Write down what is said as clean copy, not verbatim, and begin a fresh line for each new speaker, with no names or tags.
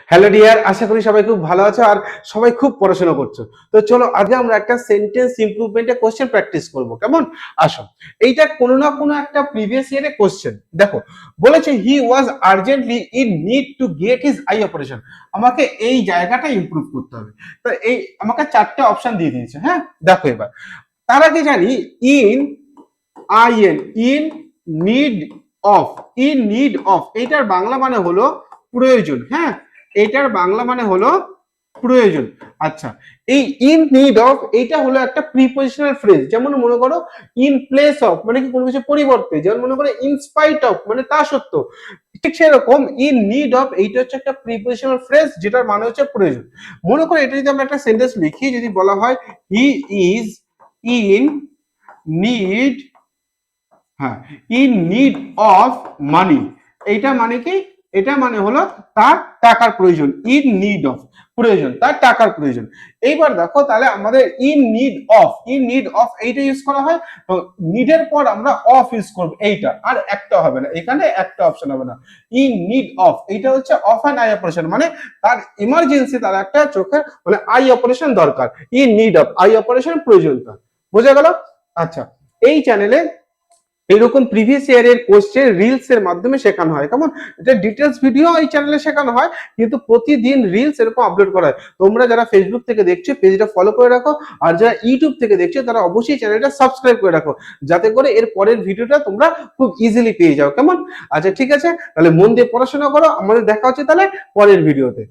Hello dear, আশা করি সবাই খুব ভালো আছো আর সবাই খুব পড়াশোনা করছো। তো চলো আজকে আমরা একটা সেন্টেন্স ইমপ্রুভমেন্টের কোশ্চেন প্র্যাকটিস করব, কেমন? আসো, এইটা কোনো না কোনো একটা প্রিভিয়াস ইয়ারের কোশ্চেন। দেখো, বলেছে he was urgently in need to get his eye operation. আমাকে এই জায়গাটা ইমপ্রুভ করতে হবে। তো এই আমাকে চারটে অপশন দিয়ে দিয়েছে। হ্যাঁ, দেখো এবার তার আগে জানি in in need of. In need of এইটার বাংলা মানে হলো প্রয়োজন। হ্যাঁ, এটার বাংলা মানে হলো প্রয়োজন। আচ্ছা, এই ইন নিড অফ এইটা হলো একটা প্রিপজিশনাল ফ্রেজ। যেমন মনে করো ইন প্লেস অফ মানে কি কোনো কিছু পরিবর্তে, যেমন মনে করো ইন স্পাইট অফ মানে তা সত্ত্বেও। ঠিক সেরকম ইন নিড অফ এইটা হচ্ছে একটা প্রিপজিশনাল ফ্রেজ যেটার মানে হচ্ছে প্রয়োজন। মনে করো এটা যদি আমরা একটা সেন্টেন্স লিখি, যদি বলা হয় হি ইজ ইন নিড, হ্যাঁ, ইন নিড অফ মানি, এইটা মানে কি? এটা মানে হলো তার টাকার প্রয়োজন। ইন নিড অফ প্রয়োজন, তার টাকার প্রয়োজন। এইবার দেখো তাহলে আমাদের in need of, in need of এইটা ইউজ করা হয়। তো নিডের পর আমরা অফ ইউজ করব, এইটা আর একটা হবে না, এখানে একটা অপশন হবে না। ইন নিড অফ এইটা হচ্ছে অফ অ্যান আই অপারেশন, মানে তার ইমার্জেন্সি, তার একটা চোখের মানে আই অপারেশন দরকার। In need of I operation প্রয়োজন তার। বোঝা গেল? আচ্ছা, এই চ্যানেলে এরকম প্রিভিয়াস ইয়ারের কোশ্চেন রিলস এর মাধ্যমে শেখানো হয়। কেমন? এটা ডিটেলস ভিডিও এই চ্যানেলে শেখানো হয়, কিন্তু প্রতিদিন রিলস এরকম আপলোড করা হয়। তোমরা যারা ফেসবুক থেকে দেখছো পেজটা ফলো করে রাখো, আর যারা ইউটিউব থেকে দেখছো তারা অবশ্যই চ্যানেলটা সাবস্ক্রাইব করে রাখো, যাতে করে এর পরের ভিডিওটা তোমরা খুব ইজিলি পেয়ে যাও। কেমন? আচ্ছা ঠিক আছে, তাহলে মন দিয়ে পড়াশোনা করো। আমাদের দেখা হচ্ছে তাহলে পরের ভিডিওতে।